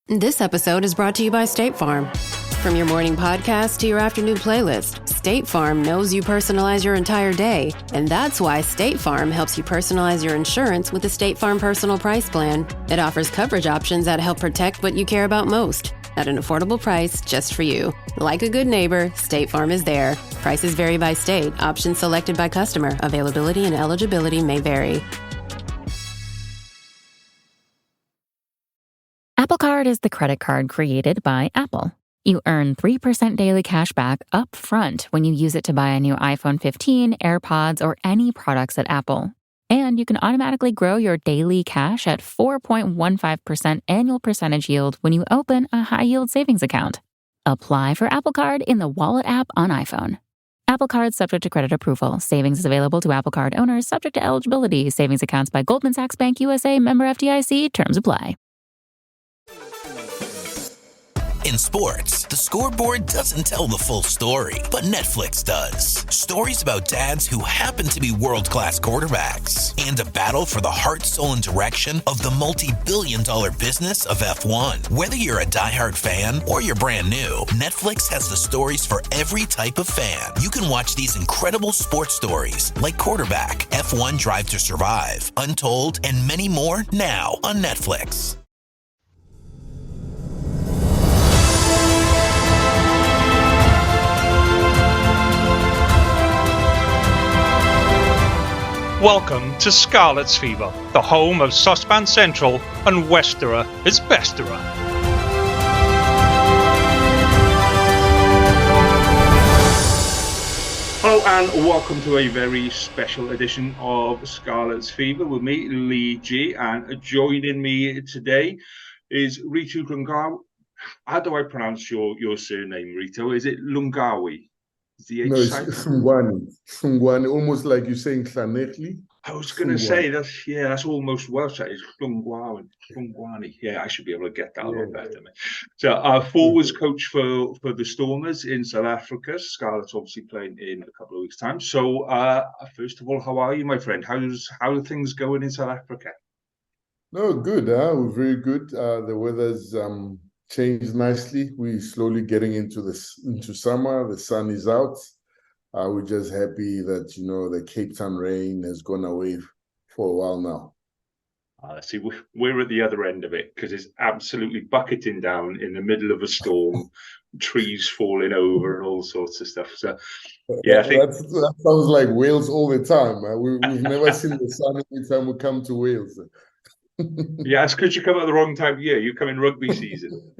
This episode is brought to you by State Farm. From your morning podcast to your afternoon playlist, State Farm knows you personalize your entire day, and that's why State Farm helps you personalize your insurance with the State Farm Personal Price Plan. It offers coverage options that help protect what you care about most at an affordable price just for you. Like a good neighbor, State Farm is there. Prices vary by state. Options selected by customer. Availability and eligibility may vary. Apple Card is the credit card created by Apple. You earn 3% daily cash back up front when you use it to buy a new iPhone 15, AirPods, or any products at Apple. And you can automatically grow your daily cash at 4.15% annual percentage yield when you open a high-yield savings account. Apply for Apple Card in the Wallet app on iPhone. Apple Card subject to credit approval. Savings is available to Apple Card owners subject to eligibility. Savings accounts by Goldman Sachs Bank USA, member FDIC. Terms apply. In sports, the scoreboard doesn't tell the full story, but Netflix does. Stories about dads who happen to be world-class quarterbacks and a battle for the heart, soul, and direction of the multi-billion-dollar business of F1. Whether you're a diehard fan or you're brand new, Netflix has the stories for every type of fan. You can watch these incredible sports stories like Quarterback, F1 Drive to Survive, Untold, and many more now on Netflix. Welcome to Scarlets Fever, the home of Saucepan Central and Westerer is Besterer. Hello and welcome to a very special edition of Scarlets Fever with me, Lee G, and joining me today is Rito Hlungwani. How do I pronounce your surname, Rito? Is it Hlungwani? No, it's Hlungwani. Hlungwani, almost like you're saying Hlanechli. I was going to say, that's almost Welsh. It's Hlungwani. Yeah, I should be able to get that a lot better. Man. So, our forwards coach for the Stormers in South Africa. Scarlets obviously playing in a couple of weeks' time. So, first of all, how are you, my friend? How are things going in South Africa? No, good. We're very good. The weather's changed nicely. We're slowly getting into summer. The sun is out. We're just happy that the Cape Town rain has gone away for a while now. See, we're at the other end of it because it's absolutely bucketing down in the middle of a storm, trees falling over and all sorts of stuff. So, yeah, I think that sounds like Wales all the time. We've never seen the sun every time we come to Wales. Yeah, it's because you come at the wrong time of year. You come in rugby season.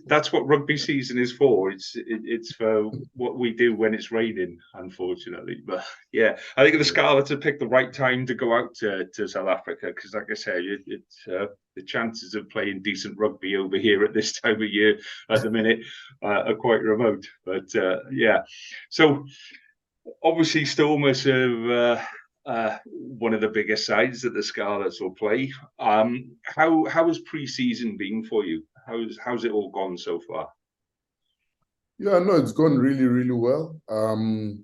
That's what rugby season is for. It's for what we do when it's raining, unfortunately. But yeah, I think the Scarlets have picked the right time to go out to South Africa because, like I say, the chances of playing decent rugby over here at this time of year at the minute are quite remote. But yeah, so obviously Stormers have. One of the biggest sides that the Scarlets will play. How has pre-season been for you? How's it all gone so far? Yeah, no, it's gone really, really well.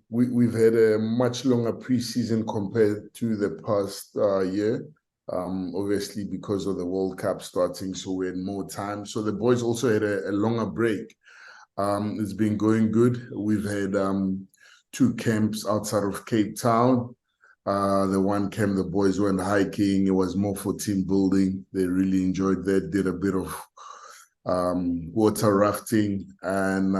We've had a much longer pre-season compared to the past year. Obviously because of the World Cup starting, so we had more time. So the boys also had a longer break. It's been going good. We've had 2 camps outside of Cape Town. The one camp, the boys went hiking. It was more for team building. They really enjoyed that, did a bit of water rafting. And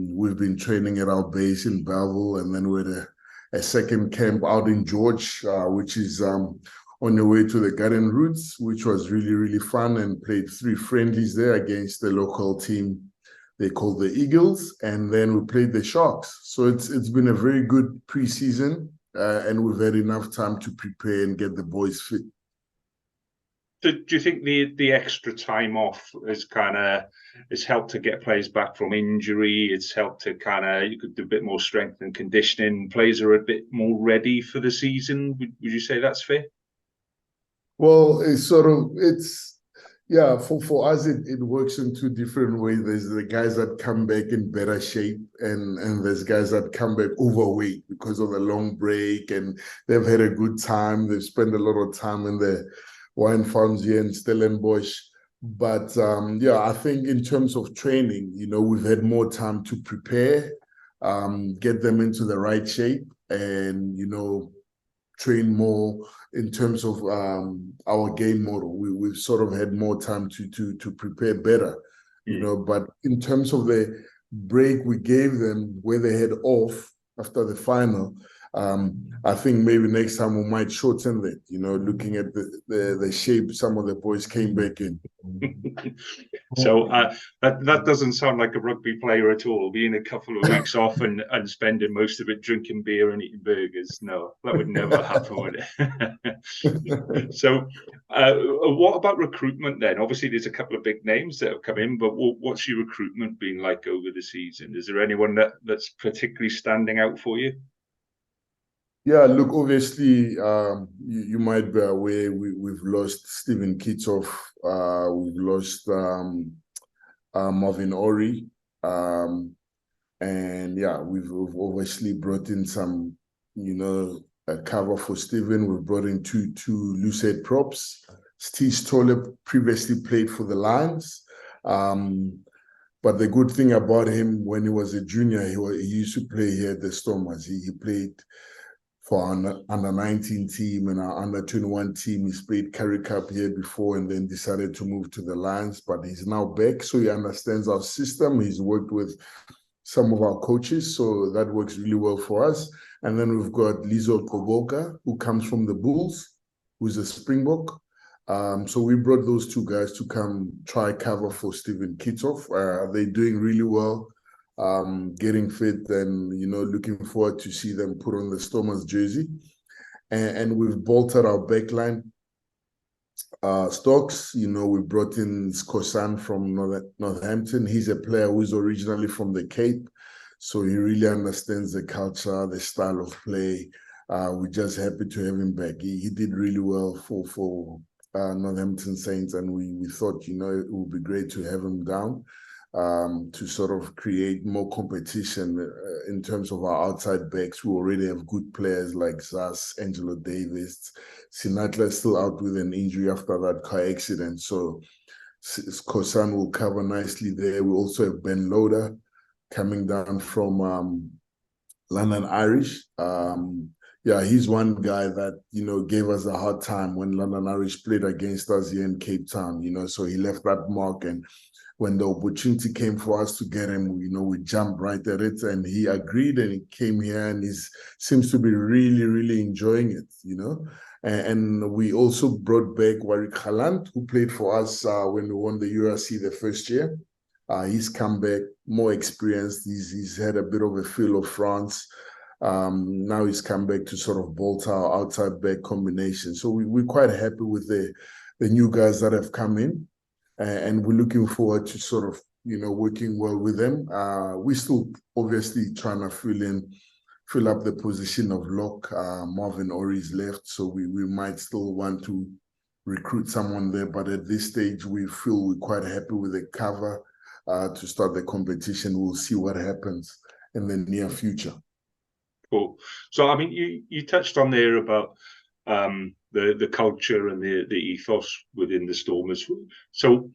we've been training at our base in Belleville. And then we had a second camp out in George, which is on the way to the Garden Roots, which was really, really fun, and played 3 friendlies there against the local team they called the Eagles. And then we played the Sharks. So it's been a very good preseason. And we've had enough time to prepare and get the boys fit. Do you think the extra time off has helped to get players back from injury? It's helped to you could do a bit more strength and conditioning. Players are a bit more ready for the season. Would you say that's fair? Well, for us, it works in 2 different ways. There's the guys that come back in better shape, and there's guys that come back overweight because of the long break, and they've had a good time. They've spent a lot of time in the wine farms here in Stellenbosch. But I think in terms of training, we've had more time to prepare, get them into the right shape, and train more in terms of our game model. We've sort of had more time to prepare better, But in terms of the break we gave them, where they had off after the final, I think maybe next time we might shorten that. Looking at the shape some of the boys came back in. So that doesn't sound like a rugby player at all. Being a couple of weeks off and spending most of it drinking beer and eating burgers. No, that would never happen, would it? So what about recruitment then? Obviously, there's a couple of big names that have come in, but what's your recruitment been like over the season? Is there anyone that's particularly standing out for you? Yeah, look, obviously, you might be aware we've lost Stephen Kitsoff, we've lost Marvin Ori, and we've obviously brought in some, a cover for Stephen. We've brought in two loosehead props. Steve Stoller previously played for the Lions, but the good thing about him, when he was a junior, he used to play here at the Stormers. He played for our under 19 team and our under 21 team. He's played Currie Cup here before and then decided to move to the Lions, but he's now back, so he understands our system. He's worked with some of our coaches, so that works really well for us. And then we've got Lizo Koboka, who comes from the Bulls, who's a Springbok. So we brought those two guys to come try cover for Stephen Kitsoff. They're doing really well. Getting fit and looking forward to see them put on the Stormers jersey, and we've bolted our backline. Stocks, we brought in Skosan from Northampton. He's a player who's originally from the Cape, so he really understands the culture, the style of play. We're just happy to have him back. He did really well for Northampton Saints, and we thought it would be great to have him down. To sort of create more competition in terms of our outside backs. We already have good players like Zas, Angelo Davis. Sinatla is still out with an injury after that car accident, so Kosan will cover nicely there. We also have Ben Loader coming down from London Irish. He's one guy that, gave us a hard time when London Irish played against us here in Cape Town, so he left that mark, and when the opportunity came for us to get him, we jumped right at it, and he agreed, and he came here, and he seems to be really, really enjoying it, And we also brought back Warwick Haaland, who played for us when we won the URC the first year. He's come back, more experienced. He's had a bit of a feel of France. Now he's come back to sort of bolt our outside back combination. So we're quite happy with the new guys that have come in. And we're looking forward to sort of, working well with them. We're still obviously trying to fill up the position of lock. Marvin Ori's left, so we might still want to recruit someone there. But at this stage, we feel we're quite happy with the cover to start the competition. We'll see what happens in the near future. Cool. So, I mean, you touched on there about the culture and the ethos within the Stormers. So,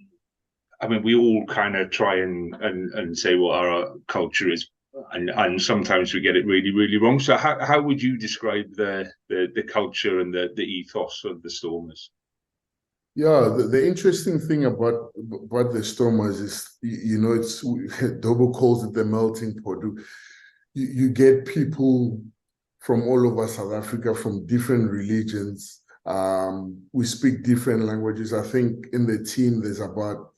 I mean, we all kind of try and say what our culture is, and sometimes we get it really, really wrong. So, how would you describe the culture and the ethos of the Stormers? Yeah, the interesting thing about the Stormers is, it's Dobo calls it the melting pot. You get people from all over South Africa, from different religions. We speak different languages. I think in the team, there's about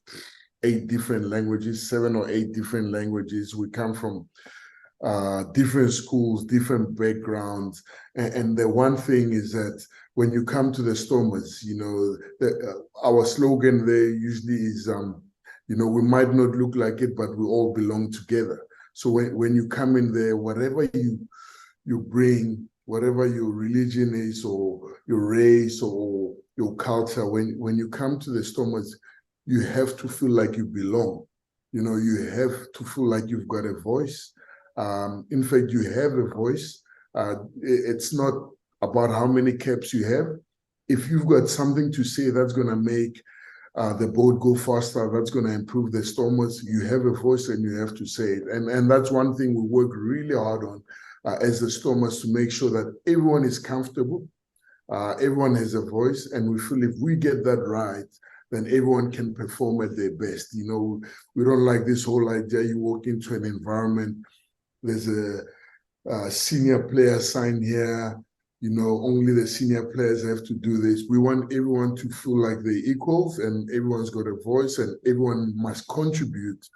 8 different languages, 7 or 8 different languages. We come from different schools, different backgrounds. And the one thing is that when you come to the Stormers, our slogan there usually is, we might not look like it, but we all belong together. So when you come in there, whatever you bring, whatever your religion is or your race or your culture, when you come to the Stormers, you have to feel like you belong. You have to feel like you've got a voice. In fact, you have a voice. It's not about how many caps you have. If you've got something to say that's going to make the boat go faster. That's going to improve the Stormers. You have a voice and you have to say it. And that's one thing we work really hard on as the Stormers, to make sure that everyone is comfortable. Everyone has a voice, and we feel if we get that right, then everyone can perform at their best. You know, we don't like this whole idea you walk into an environment, there's a senior player sign here, you know, only the senior players have to do this. We want everyone to feel like they're equals and everyone's got a voice and everyone must contribute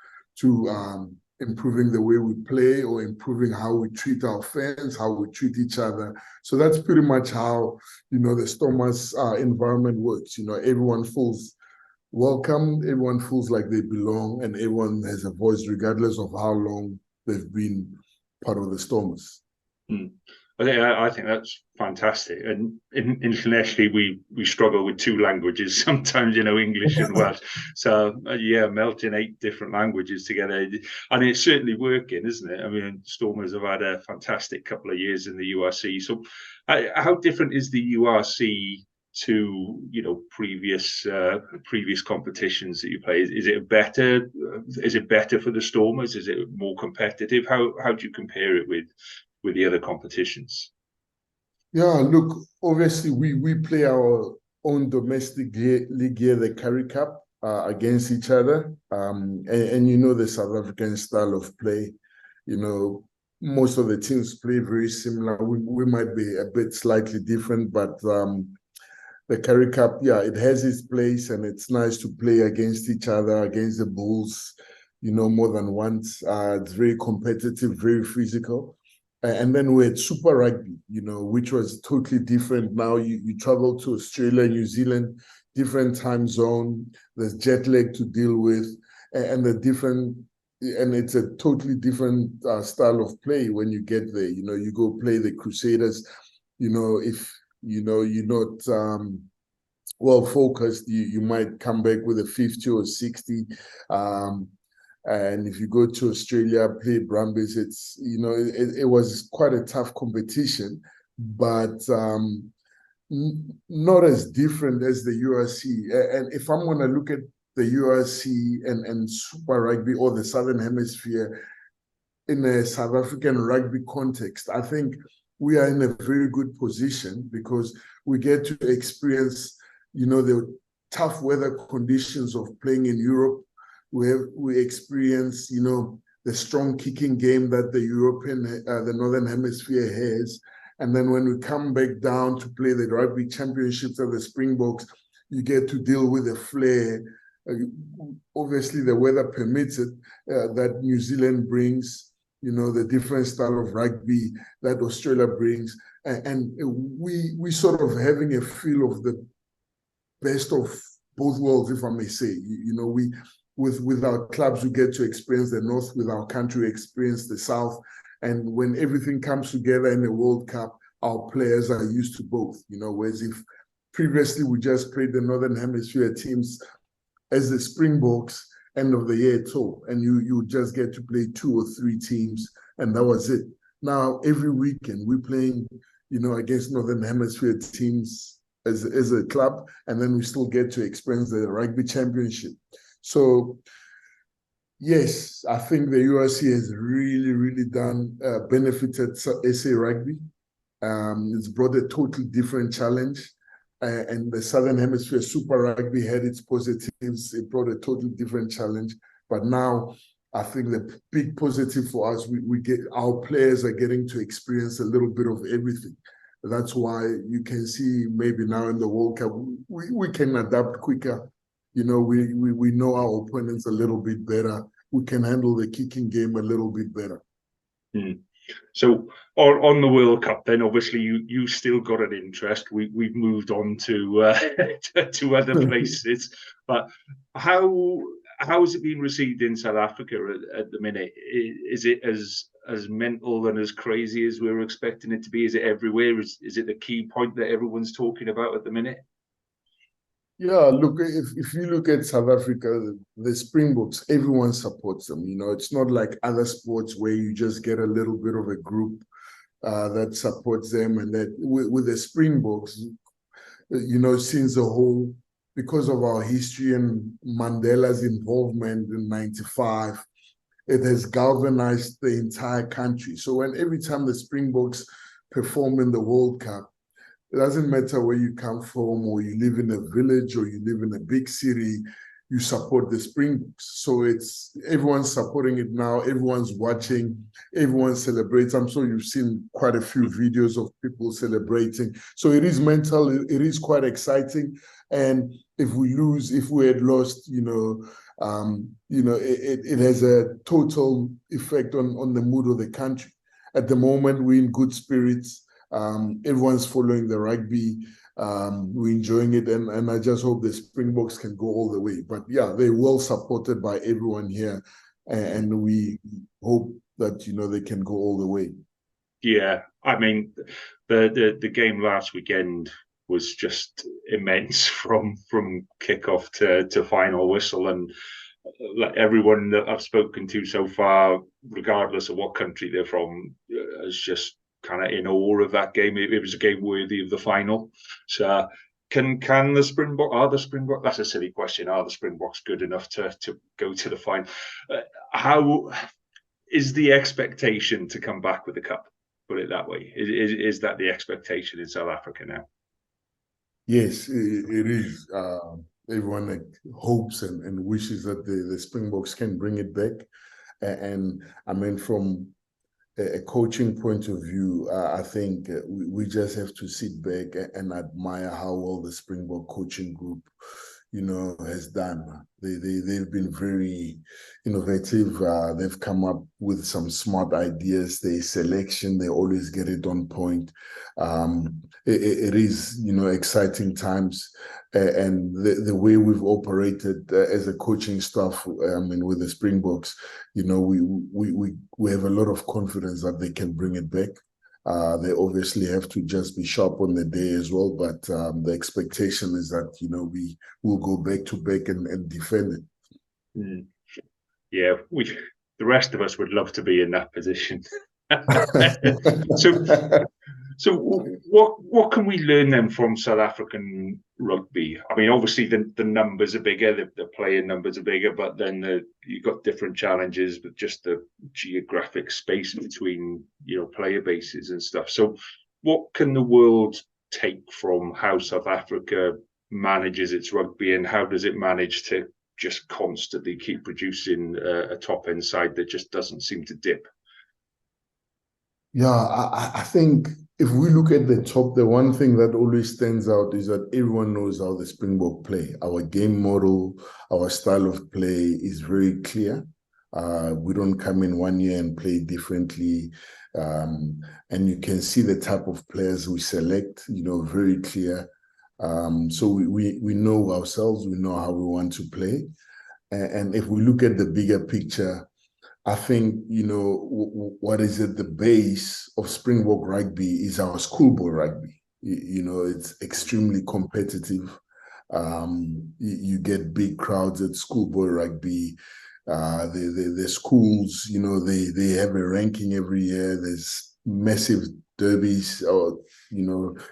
to improving the way we play or improving how we treat our fans, how we treat each other. So that's pretty much how, you know, the Stormers environment works. You know, everyone feels welcome, everyone feels like they belong, and everyone has a voice regardless of how long they've been part of the Stormers. I think that's fantastic. And internationally, we struggle with two languages sometimes, you know, English and Welsh. So yeah, melting 8 different languages together, and it's certainly working, isn't it? I mean, Stormers have had a fantastic couple of years in the URC. So how different is the URC to, you know, previous competitions that you play? Is it better? Is it better for the Stormers? Is it more competitive? How do you compare it with the other competitions? Yeah, look, obviously we play our own domestic league here, the Currie Cup, against each other. And you know the South African style of play. You know, most of the teams play very similar. We might be a bit slightly different, but the Currie Cup, yeah, it has its place, and it's nice to play against each other, against the Bulls, you know, more than once. It's very competitive, very physical. And then we had Super Rugby, you know, which was totally different. Now you travel to Australia, New Zealand, different time zone. There's jet lag to deal with, and it's a totally different style of play when you get there. You know, you go play the Crusaders. You know, if you're not well focused, you might come back with a 50 or 60. And if you go to Australia, play Brumbies, it's, you know, it was quite a tough competition, but not as different as the URC. And if I'm going to look at the URC and Super Rugby or the Southern Hemisphere in a South African rugby context, I think we are in a very good position because we get to experience, you know, the tough weather conditions of playing in Europe. We experience, you know, the strong kicking game that the Northern Hemisphere has. And then when we come back down to play the Rugby Championships at the Springboks, you get to deal with the flair. Obviously, the weather permits it, that New Zealand brings, you know, the different style of rugby that Australia brings. And we sort of having a feel of the best of both worlds, if I may say. You know, with our clubs, we get to experience the North. With our country, we experience the South. And when everything comes together in the World Cup, our players are used to both, you know, whereas if previously we just played the Northern Hemisphere teams as the Springboks end of the year tour, and you just get to play 2 or 3 teams, and that was it. Now, every weekend, we're playing, you know, against Northern Hemisphere teams as a club, and then we still get to experience the Rugby Championship. So, yes, I think the URC has really, really benefited SA Rugby. It's brought a totally different challenge. And the Southern Hemisphere Super Rugby had its positives. It brought a totally different challenge. But now, I think the big positive for us, our players are getting to experience a little bit of everything. That's why you can see maybe now in the World Cup, we can adapt quicker. You know, we know our opponents a little bit better. We can handle the kicking game a little bit better. So on the World Cup, then obviously you still got an interest. We've moved on to to other places, but how has it been received in South Africa at the minute? Is it as mental and as crazy as we were expecting it to be? Is it everywhere? Is it the key point that everyone's talking about at the minute? Yeah, look, if you look at South Africa, the Springboks, everyone supports them. You know, it's not like other sports where you just get a little bit of a group that supports them. And that with the Springboks, you know, since the whole because of our history and Mandela's involvement in '95, it has galvanized the entire country. So every time the Springboks perform in the World Cup, it doesn't matter where you come from, or you live in a village, or you live in a big city, you support the Springboks. So everyone's supporting it now, everyone's watching, everyone celebrates. I'm sure you've seen quite a few videos of people celebrating. So it is mental, it is quite exciting. And if we had lost, it has a total effect on the mood of the country. At the moment, we're in good spirits. Everyone's following the rugby. We're enjoying it, and I just hope the Springboks can go all the way. But yeah, they're well supported by everyone here, and we hope that they can go all the way. Yeah, I mean, the game last weekend was just immense from kickoff to final whistle, and like everyone that I've spoken to so far, regardless of what country they're from, is just kind of in awe of that game. It was a game worthy of the final. So can the Springboks, that's a silly question, are the Springboks good enough to go to the final? How is the expectation to come back with the cup? Put it that way. Is that the expectation in South Africa now? Yes, it is. Everyone hopes and wishes that the Springboks can bring it back. And I mean, from a coaching point of view, I think we just have to sit back and admire how well the Springbok coaching group, has done. They've been very innovative. They've come up with some smart ideas. Their selection, they always get it on point. It is, exciting times. And the way we've operated as a coaching staff, with the Springboks, we have a lot of confidence that they can bring it back. They obviously have to just be sharp on the day as well, but the expectation is that we will go back to back and defend it. Mm. Yeah, the rest of us would love to be in that position. So what can we learn then from South African rugby? I mean, obviously the numbers are bigger, the playing numbers are bigger, but then you've got different challenges with just the geographic space between player bases and stuff. So what can the world take from how South Africa manages its rugby, and how does it manage to just constantly keep producing a top end side that just doesn't seem to dip? Yeah, I think if we look at the top, the one thing that always stands out is that everyone knows how the Springbok play. Our game model, our style of play is very clear. We don't come in one year and play differently. And you can see the type of players we select, very clear. So we know ourselves, we know how we want to play. And if we look at the bigger picture, I think, what is at the base of Springbok rugby is our schoolboy rugby. It's extremely competitive. You get big crowds at schoolboy rugby. The schools, they have a ranking every year. There's massive derbies, or,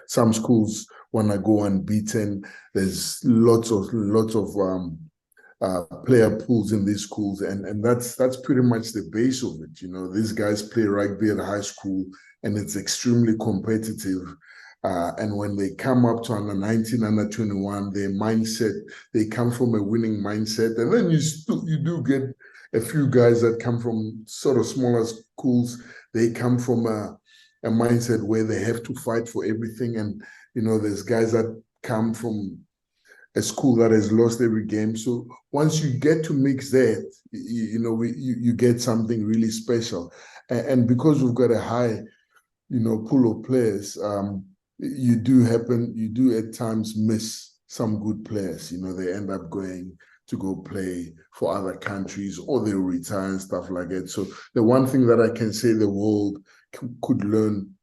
some schools want to go unbeaten. There's lots of player pools in these schools, and that's pretty much the base of it. These guys play rugby at high school, and it's extremely competitive. And when they come up to under 19, under 21, their mindset, they come from a winning mindset. And then you do get a few guys that come from sort of smaller schools. They come from a mindset where they have to fight for everything. And, there's guys that come from a school that has lost every game. So once you get to mix that, you get something really special. And because we've got a high, pool of players, you do at times miss some good players. They end up going to go play for other countries, or they retire and stuff like that. So the one thing that I can say the world could learn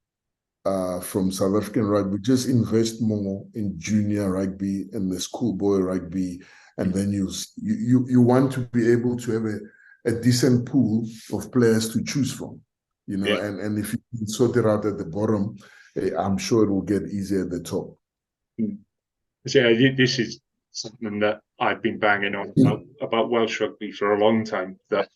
from South African rugby, just invest more in junior rugby and the schoolboy rugby, and then you want to be able to have a decent pool of players to choose from, Yeah. And if you can sort it out at the bottom, I'm sure it will get easier at the top. So this is something that I've been banging on about Welsh rugby for a long time. That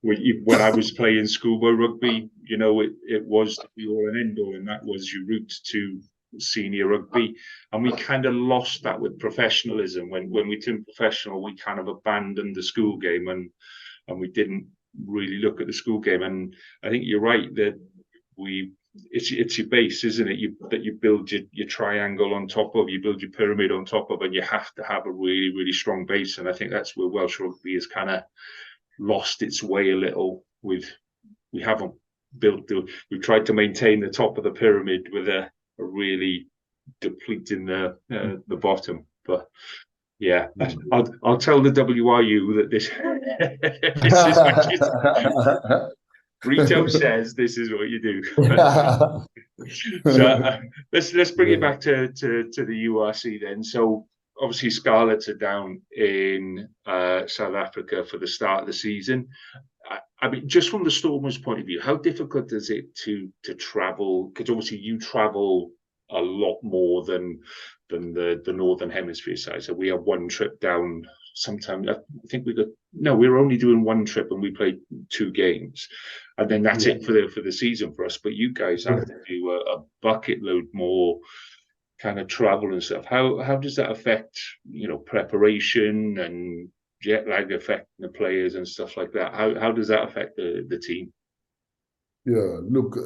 when I was playing schoolboy rugby, it was the be all and end all, and that was your route to senior rugby. And we kind of lost that with professionalism. When we turned professional, we kind of abandoned the school game and we didn't really look at the school game. And I think you're right that it's your base, isn't it? That you build your triangle on top of, you build your pyramid on top of, and you have to have a really, really strong base. And I think that's where Welsh rugby has kind of lost its way a little. We haven't we've tried to maintain the top of the pyramid with a really depleting the bottom. But yeah, I'll tell the WRU that this is what you Rito says this is what you do. So let's bring it back to the URC then. So obviously Scarlets are down in South Africa for the start of the season. I mean, just from the Stormers' point of view, how difficult is it to travel? Because obviously you travel a lot more than the Northern Hemisphere side. So we have one trip down. Sometimes I think we were only doing one trip and we played 2 games, and then that's it for the season for us. But you guys have to do a bucket load more kind of travel and stuff. How does that affect preparation and jet lag affecting the players and stuff like that? How does that affect the team? Yeah, look,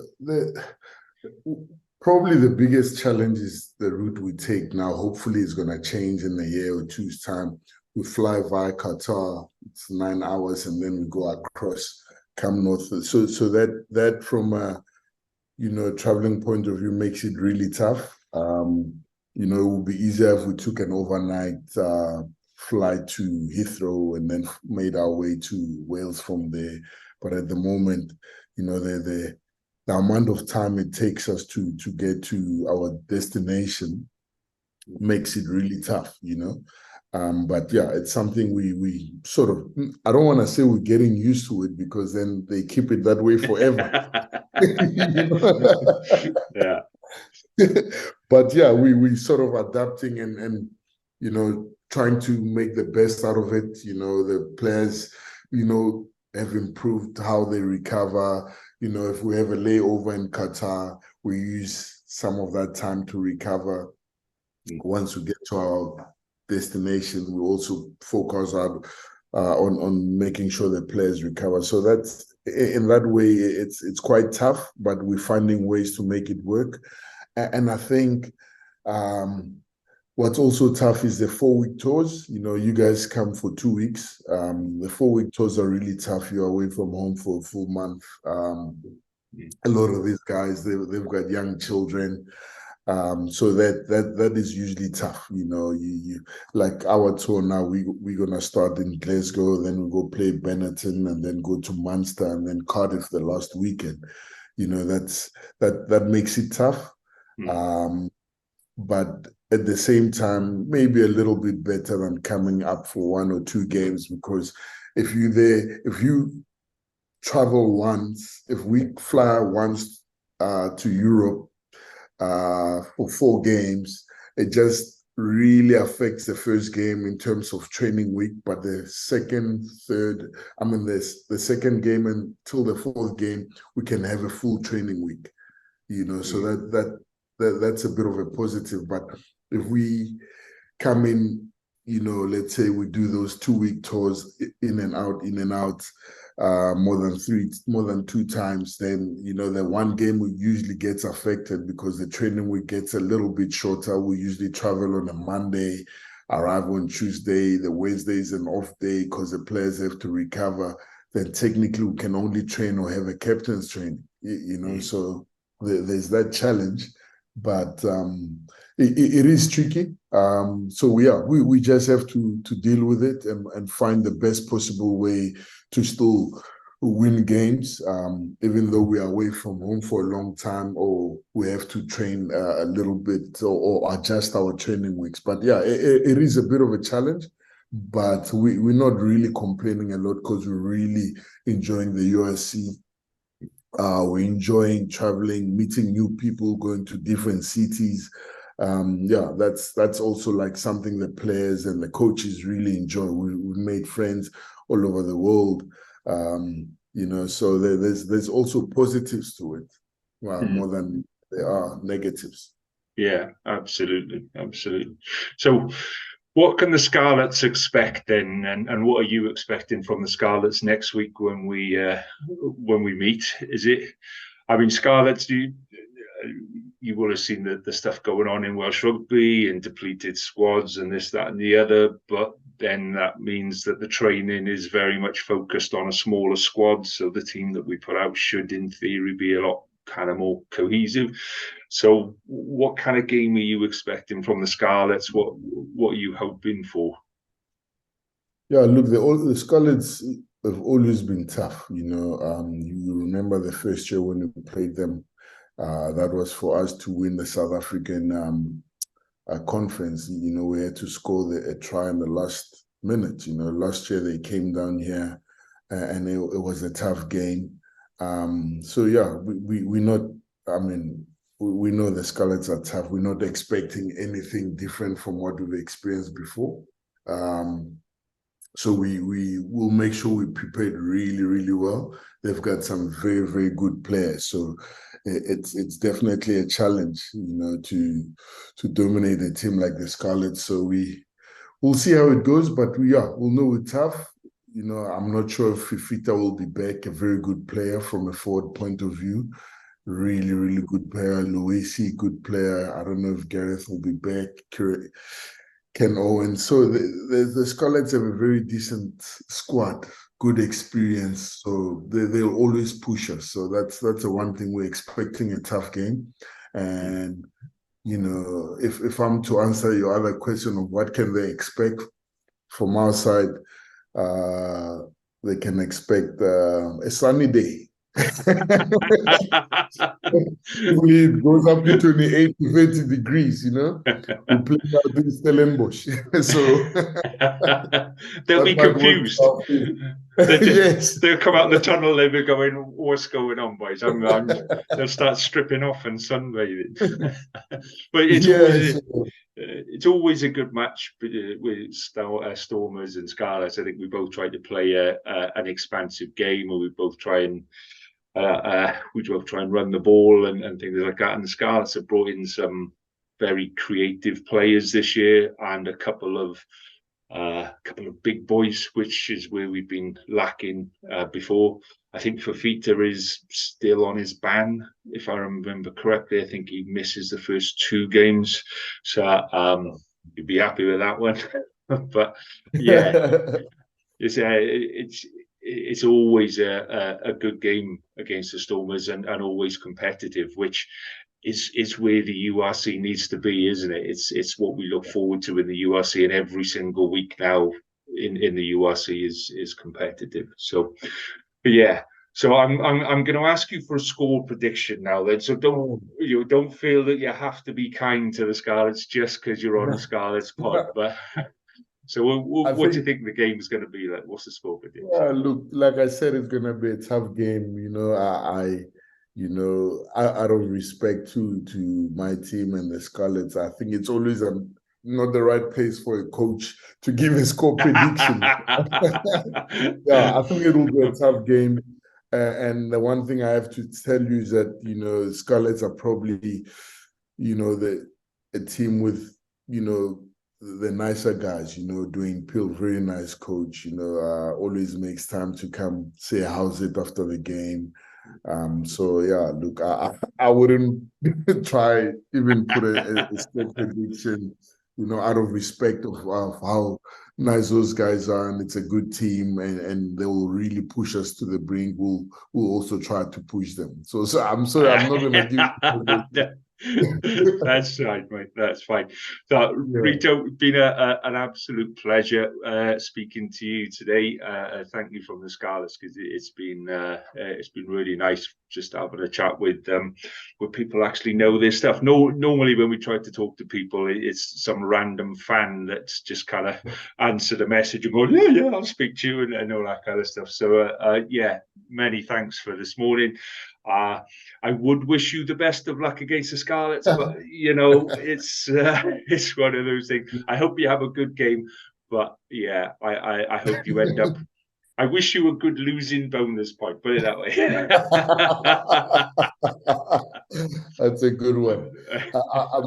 probably the biggest challenge is the route we take now. Hopefully it's going to change in a year or two's time. We fly via Qatar, it's 9 hours, and then we go across, come north. So that from a traveling point of view makes it really tough. It would be easier if we took an overnight flight to Heathrow and then made our way to Wales from there. But at the moment, the amount of time it takes us to get to our destination makes it really tough, But yeah, it's something we sort of, I don't want to say we're getting used to it, because then they keep it that way forever. Yeah. But yeah, we sort of adapting and trying to make the best out of it. The players, have improved how they recover. If we have a layover in Qatar, we use some of that time to recover. Once we get to our destination, we also focus on making sure the players recover. So that's, in that way, it's quite tough, but we're finding ways to make it work. And I think what's also tough is the 4-week tours. You guys come for 2 weeks. The 4-week tours are really tough. You're away from home for a full month. A lot of these guys, they've got young children. So that is usually tough. You like our tour now, we're gonna start in Glasgow, then we go play Benetton, and then go to Munster, and then Cardiff the last weekend. That makes it tough. But at the same time, maybe a little bit better than coming up for 1 or 2 games, because if you travel once, if we fly once to Europe for 4 games, it just really affects the first game in terms of training week. But the second, third, the second game until the 4th game, we can have a full training week. So that's a bit of a positive. But if we come in, let's say we do those 2-week tours in and out, more than 2 times, then the one game we usually gets affected because the training week gets a little bit shorter. We usually travel on a Monday, arrive on Tuesday. The Wednesday is an off day because the players have to recover. Then technically we can only train or have a captain's training, so there's that challenge. But it is tricky. So we just have to deal with it and find the best possible way to still win games, even though we are away from home for a long time, or we have to train a little bit or adjust our training weeks. But yeah, it is a bit of a challenge, but we're not really complaining a lot because we're really enjoying the USC. We're enjoying traveling, meeting new people, going to different cities. yeah, that's also like something the players and the coaches really enjoy. We've made friends all over the world, you know, so there's also positives to it, more than there are negatives. Yeah, absolutely. So what can the Scarlets expect then, and what are you expecting from the Scarlets next week when we meet? Is it, I mean, Scarlets, you will have seen the stuff going on in Welsh rugby and depleted squads and this, that, and the other, but then that means that the training is very much focused on a smaller squad. So the team that we put out should, in theory, be a lot kind of more cohesive. So what kind of game are you expecting from the Scarlets? What are you hoping for? Yeah, look, the Scarlets have always been tough. You know, you remember the first year when we played them. That was for us to win the South African conference. You know, we had to score a try in the last minute. You know, last year they came down here, and it was a tough game. So yeah, we not. I mean, we know the Scarlets are tough. We're not expecting anything different from what we've experienced before. So we will make sure we prepared really, really well. They've got some very, very good players. So it's definitely a challenge, you know, to dominate a team like the Scarlets. So we'll see how it goes, but we'll know we're tough. You know, I'm not sure if Fifita will be back, a very good player from a forward point of view. Really, really good player. Luisi, good player. I don't know if Gareth will be back. Ken Owen. So the Scarlets have a very decent squad, good experience. So they'll always push us. So that's the one thing we're expecting, a tough game. And, you know, if I'm to answer your other question of what can they expect from our side, they can expect a sunny day. It goes up to 28 to 30 degrees, you know. We play out in Stellenbosch. So they'll be confused. Yes. They'll come out the tunnel, they'll be going, what's going on, boys? They'll start stripping off and sunbathing. But it's always a good match with Stormers and Scarlets. I think we both try to play an expansive game, or we both try and run the ball and things like that. And the Scarlets have brought in some very creative players this year, and a couple of big boys, which is where we've been lacking before. I think Fifita is still on his ban, if I remember correctly. I think he misses the first 2 games, so you'd be happy with that one. But yeah, it's always a good game against the Stormers, and always competitive, which is where the URC needs to be, isn't it? It's what we look forward to in the URC, and every single week now in the URC is competitive. So, but yeah. So I'm going to ask you for a score prediction now. Then, so don't feel that you have to be kind to the Scarlets just because you're on the Scarlets pod, but. So what do you think the game is going to be like? What's the score prediction? Look, like I said, it's going to be a tough game. You know, out of respect to my team and the Scarlets, I think it's always not the right place for a coach to give a score prediction. Yeah, I think it will be a tough game. And the one thing I have to tell you is that, you know, Scarlets are probably, you know, a team with, you know, the nicer guys, you know. Dwayne Peel, very nice coach, you know, always makes time to come say how's it after the game. So yeah, look, I wouldn't try even put a score prediction, you know, out of respect of how nice those guys are, and it's a good team, and they will really push us to the brink. We'll also try to push them. So I'm sorry, I'm not going to give. That's right, mate. That's fine. So, Rito, it's been an absolute pleasure speaking to you today. Thank you from the Scarlets, because it's been really nice just having a chat with people who actually know this stuff. Normally, when we try to talk to people, it's some random fan that's just kind of answered a message and go, yeah, I'll speak to you, and all that kind of stuff. So, yeah, many thanks for this morning. I would wish you the best of luck against the Scarlets, but it's one of those things. I hope you have a good game, but yeah, I hope you end up. I wish you a good losing bonus point. Put it that way. That's a good one. I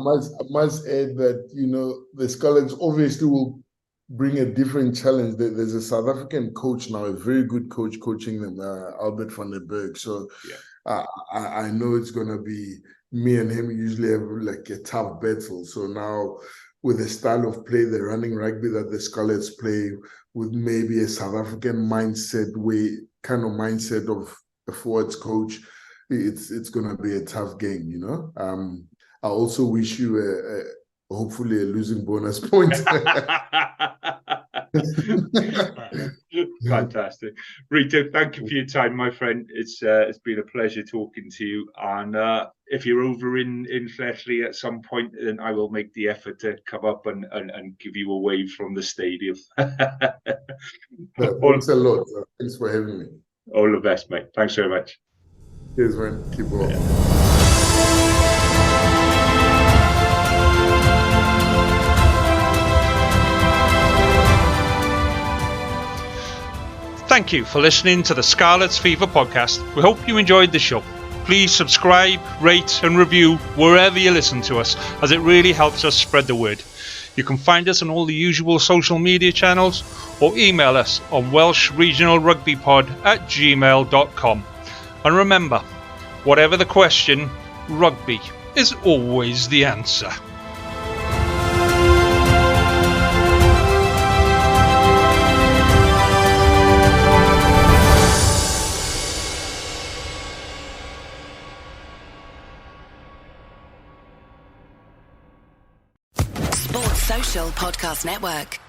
must add that the Scarlets obviously will bring a different challenge. There's a South African coach now, a very good coach coaching them, Albert van der Berg. So I know it's gonna be me and him. Usually have like a tough battle. So now with the style of play, the running rugby that the Scarlets play, with maybe a South African mindset of a forwards coach, it's gonna be a tough game. I also wish you hopefully a losing bonus point. Fantastic. Rito, thank you for your time, my friend. It's been a pleasure talking to you. And if you're over in Fletchley at some point, then I will make the effort to come up and give you a wave from the stadium. Thanks a lot. Thanks for having me. All the best, mate. Thanks very much. Cheers, man. Keep on. Yeah. Thank you for listening to the Scarlets Fever podcast. We hope you enjoyed the show. Please subscribe, rate and review wherever you listen to us, as it really helps us spread the word. You can find us on all the usual social media channels or email us on welshregionalrugbypod@gmail.com. And remember, whatever the question, rugby is always the answer. Sports Social Podcast Network.